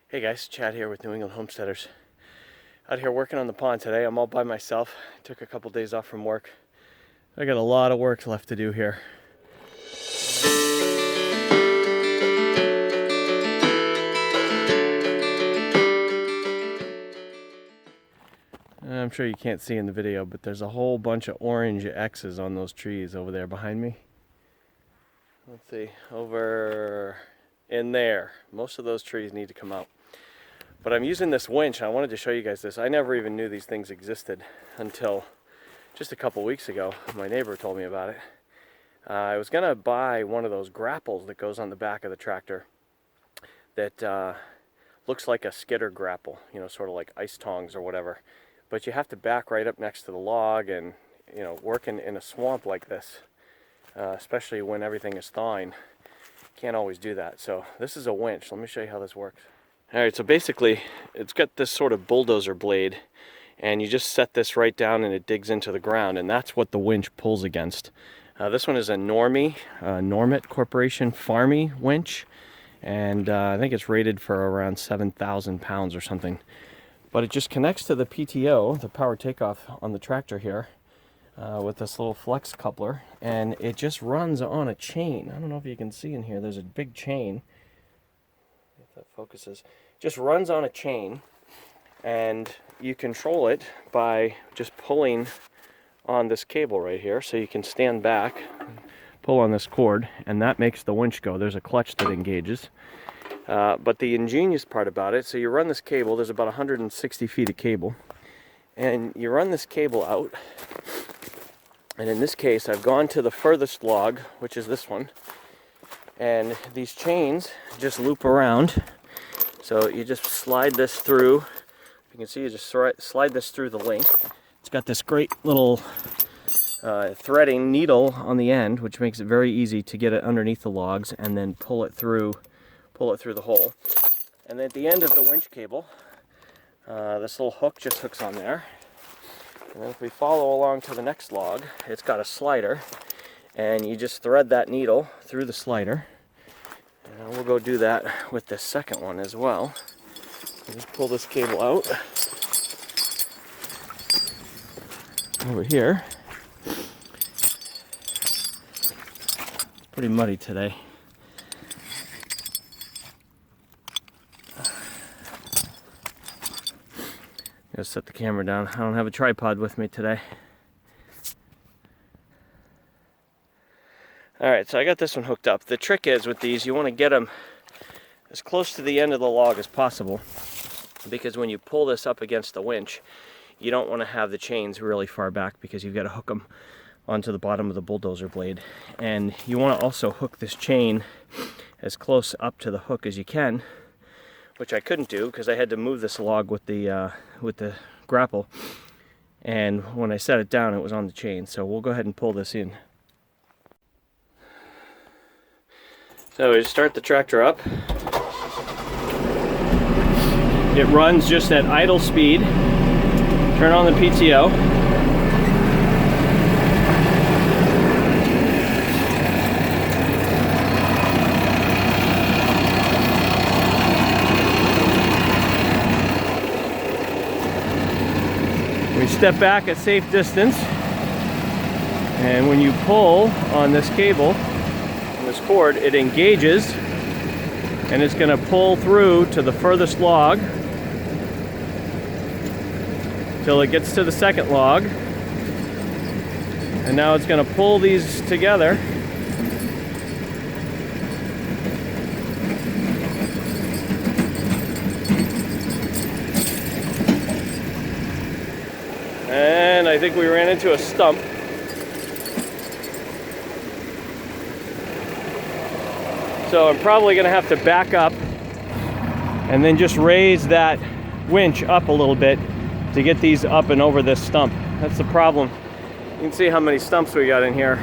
Hey guys, Chad here with New England Homesteaders. Out here working on the pond today. I'm all by myself. Took a couple days off from work. I got a lot of work left to do here. I'm sure you can't see in the video, but there's a whole bunch of orange X's on those trees over there behind me. Let's see, over in there. Most of those trees need to come out. But I'm using this winch. I wanted to show you guys this. I never even knew these things existed until just a couple weeks ago. My neighbor told me about it. I was gonna buy one of those grapples that goes on the back of the tractor that looks like a skidder grapple, you know, sort of like ice tongs or whatever. But you have to back right up next to the log, and you know, working in a swamp like this, especially when everything is thawing, can't always do that. So this is a winch. Let me show you how this works. Alright, so basically it's got this sort of bulldozer blade, and you just set this right down and it digs into the ground, and that's what the winch pulls against. This one is a Normit Corporation Farmi winch, and I think it's rated for around 7,000 pounds or something. But it just connects to the PTO, the power takeoff on the tractor here, with this little flex coupler, and it just runs on a chain. I don't know if you can see in here, there's a big chain. If that focuses. Just runs on a chain, and you control it by just pulling on this cable right here. So you can stand back, pull on this cord, and that makes the winch go. There's a clutch that engages. But the ingenious part about it, so you run this cable, there's about 160 feet of cable, and you run this cable out, and in this case I've gone to the furthest log, which is this one, and these chains just loop around. So you just slide this through. You can see you just slide this through the length. It's got this great little threading needle on the end, which makes it very easy to get it underneath the logs and then pull it through the hole. And then at the end of the winch cable, this little hook just hooks on there. And then if we follow along to the next log, it's got a slider, and you just thread that needle through the slider. And we'll go do that with this second one as well. Just pull this cable out over here. It's pretty muddy today. Gotta set the camera down. I don't have a tripod with me today. Alright, so I got this one hooked up. The trick is with these, you want to get them as close to the end of the log as possible, because when you pull this up against the winch, you don't want to have the chains really far back, because you've got to hook them onto the bottom of the bulldozer blade. And you want to also hook this chain as close up to the hook as you can, which I couldn't do because I had to move this log with the grapple. And when I set it down, it was on the chain. So we'll go ahead and pull this in. So we start the tractor up. It runs just at idle speed. Turn on the PTO. We step back a safe distance, and when you pull on this cable, this cord, it engages, and it's going to pull through to the furthest log till it gets to the second log, and now it's going to pull these together. And I think we ran into a stump. So I'm probably going to have to back up and then just raise that winch up a little bit to get these up and over this stump. That's the problem. You can see how many stumps we got in here.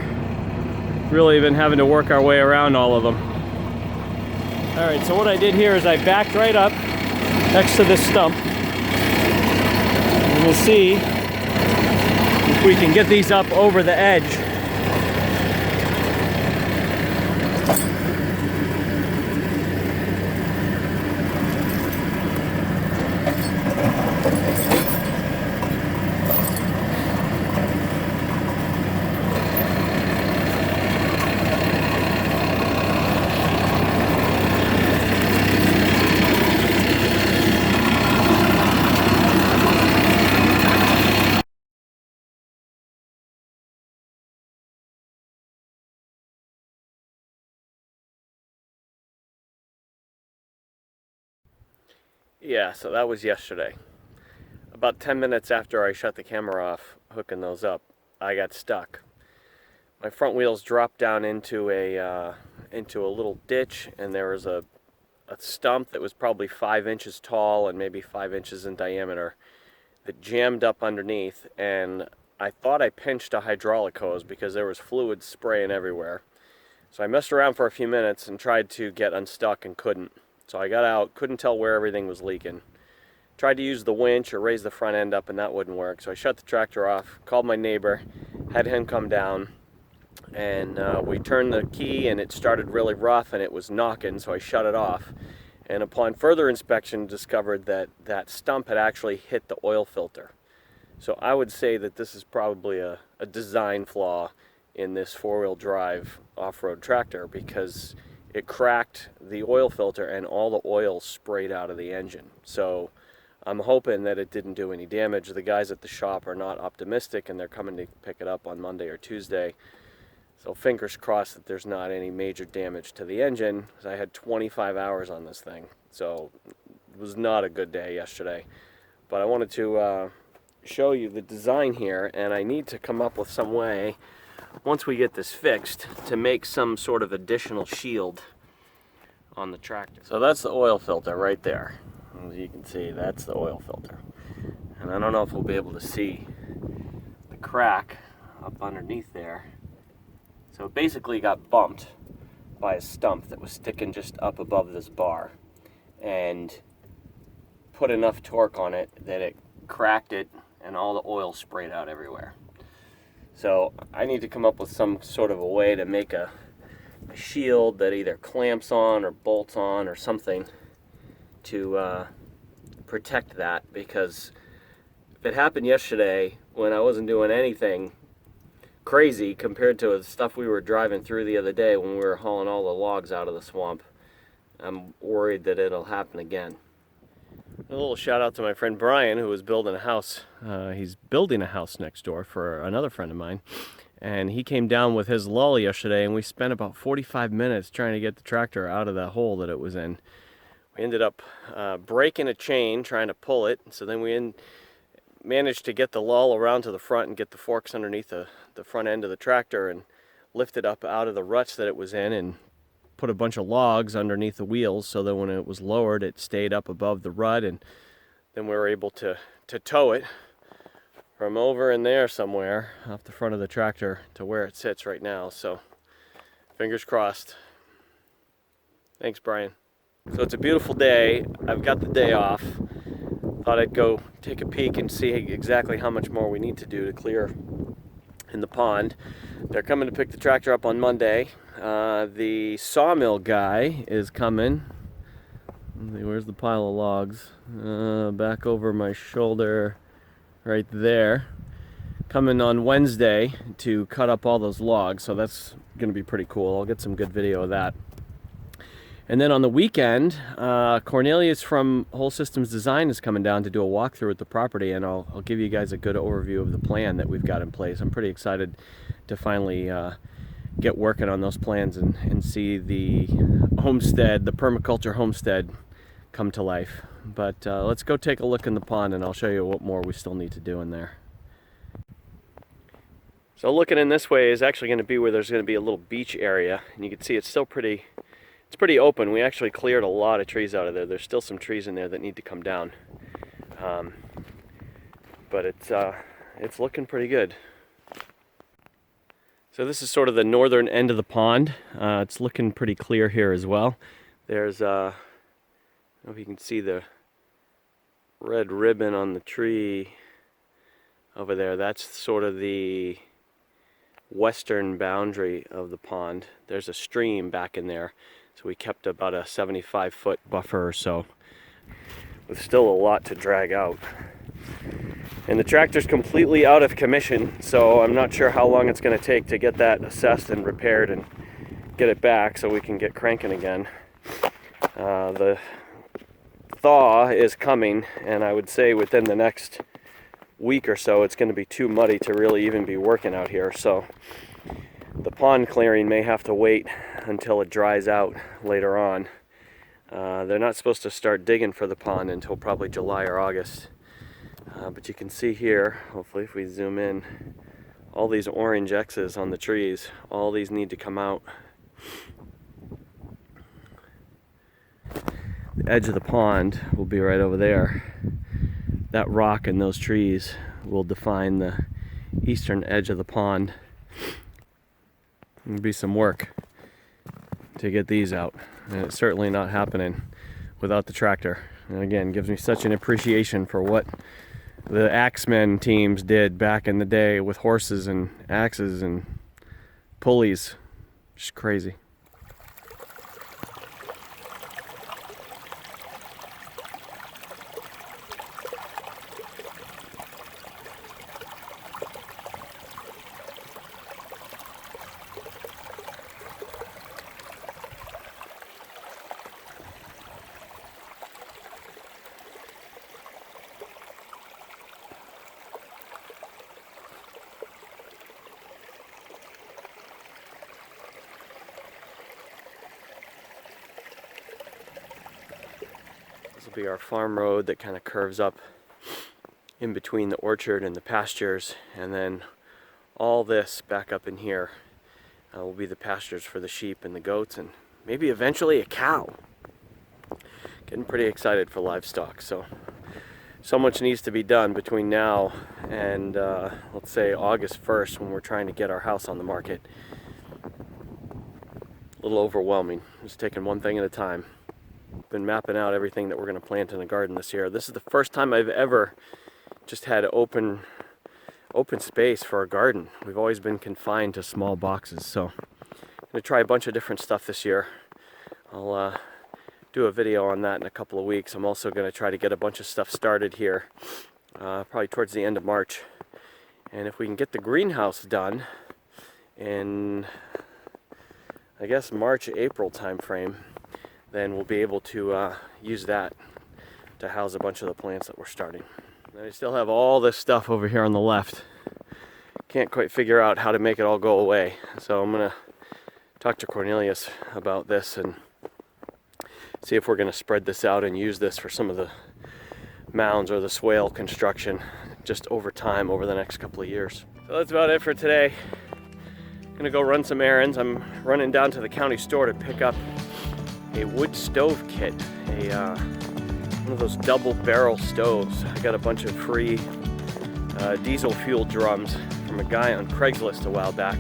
Really been having to work our way around all of them. Alright, so what I did here is I backed right up next to this stump. And we'll see if we can get these up over the edge. Yeah, so that was yesterday. About 10 minutes after I shut the camera off, hooking those up, I got stuck. My front wheels dropped down into a little ditch, and there was a stump that was probably 5 inches tall and maybe 5 inches in diameter that jammed up underneath, and I thought I pinched a hydraulic hose because there was fluid spraying everywhere. So I messed around for a few minutes and tried to get unstuck and couldn't. So I got out, couldn't tell where everything was leaking. Tried to use the winch or raise the front end up, and that wouldn't work. So I shut the tractor off, called my neighbor, had him come down, and we turned the key and it started really rough and it was knocking, so I shut it off. And upon further inspection, discovered that that stump had actually hit the oil filter. So I would say that this is probably a design flaw in this four-wheel drive off-road tractor, because it cracked the oil filter and all the oil sprayed out of the engine. So I'm hoping that it didn't do any damage. The guys at the shop are not optimistic, and they're coming to pick it up on Monday or Tuesday. So fingers crossed that there's not any major damage to the engine, because I had 25 hours on this thing. So it was not a good day yesterday. But I wanted to show you the design here, and I need to come up with some way, once we get this fixed, to make some sort of additional shield on the tractor. So that's the oil filter right there. As you can see, that's the oil filter. And I don't know if we'll be able to see the crack up underneath there. So it basically got bumped by a stump that was sticking just up above this bar, and put enough torque on it that it cracked it and all the oil sprayed out everywhere. So I need to come up with some sort of a way to make a shield that either clamps on or bolts on or something to protect that, because if it happened yesterday when I wasn't doing anything crazy compared to the stuff we were driving through the other day when we were hauling all the logs out of the swamp, I'm worried that it'll happen again. A little shout out to my friend Brian, who was building a house. He's building a house next door for another friend of mine, and he came down with his lull yesterday, and we spent about 45 minutes trying to get the tractor out of that hole that it was in. We ended up breaking a chain trying to pull it, so then we managed to get the lull around to the front and get the forks underneath the front end of the tractor and lift it up out of the ruts that it was in, and put a bunch of logs underneath the wheels so that when it was lowered it stayed up above the rut, and then we were able to tow it from over in there somewhere off the front of the tractor to where it sits right now. So fingers crossed. Thanks, Brian. So it's a beautiful day. I've got the day off. Thought I'd go take a peek and see exactly how much more we need to do to clear in the pond. They're coming to pick the tractor up on Monday. The sawmill guy is coming. Where's the pile of logs? Back over my shoulder right there. Coming on Wednesday to cut up all those logs, so that's going to be pretty cool. I'll get some good video of that. And then on the weekend, Cornelius from Whole Systems Design is coming down to do a walkthrough at the property, and I'll give you guys a good overview of the plan that we've got in place. I'm pretty excited to finally get working on those plans and see the homestead, the permaculture homestead, come to life. But let's go take a look in the pond, and I'll show you what more we still need to do in there. So looking in this way is actually going to be where there's going to be a little beach area, and you can see it's still pretty open. We actually cleared a lot of trees out of there. There's still some trees in there that need to come down, but it's looking pretty good. So this is sort of the northern end of the pond. It's looking pretty clear here as well. There's I don't know if you can see the red ribbon on the tree over there. That's sort of the western boundary of the pond. There's a stream back in there, so we kept about a 75-foot buffer or so, with still a lot to drag out. And the tractor's completely out of commission, so I'm not sure how long it's going to take to get that assessed and repaired and get it back so we can get cranking again. The thaw is coming, and I would say within the next week or so it's going to be too muddy to really even be working out here, so the pond clearing may have to wait until it dries out later on. They're not supposed to start digging for the pond until probably July or August. But you can see here, hopefully if we zoom in, all these orange X's on the trees. All these need to come out. The edge of the pond will be right over there. That rock and those trees will define the eastern edge of the pond. There'll be some work to get these out, and it's certainly not happening without the tractor. And again, gives me such an appreciation for what the axemen teams did back in the day with horses and axes and pulleys. Just crazy. This will be our farm road that kind of curves up in between the orchard and the pastures, and then all this back up in here will be the pastures for the sheep and the goats, and maybe eventually a cow. Getting pretty excited for livestock. So much needs to be done between now and let's say August 1st, when we're trying to get our house on the market. A little overwhelming. Just taking one thing at a time. Been mapping out everything that we're going to plant in the garden this year. This is the first time I've ever just had open space for a garden. We've always been confined to small boxes, so I'm going to try a bunch of different stuff this year. I'll do a video on that in a couple of weeks. I'm also going to try to get a bunch of stuff started here probably towards the end of March, and if we can get the greenhouse done in, I guess, March, April time frame, then we'll be able to use that to house a bunch of the plants that we're starting. And I still have all this stuff over here on the left. Can't quite figure out how to make it all go away. So I'm gonna talk to Cornelius about this and see if we're gonna spread this out and use this for some of the mounds or the swale construction just over time, over the next couple of years. So that's about it for today. I'm gonna go run some errands. I'm running down to the county store to pick up a wood stove kit, one of those double barrel stoves. I got a bunch of free diesel fuel drums from a guy on Craigslist a while back,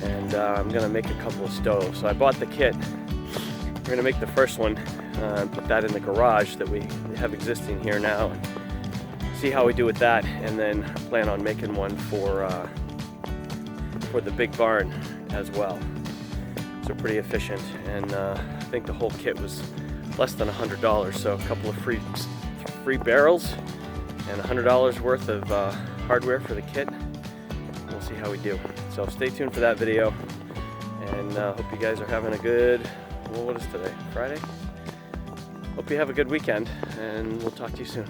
and I'm gonna make a couple of stoves. So I bought the kit. We're gonna make the first one and put that in the garage that we have existing here now, and see how we do with that, and then plan on making one for the big barn as well. So pretty efficient, and I think the whole kit was less than $100, so a couple of free barrels and $100 worth of hardware for the kit. We'll see how we do. So stay tuned for that video, and hope you guys are having a good, well, what is today? Friday? Hope you have a good weekend, and we'll talk to you soon.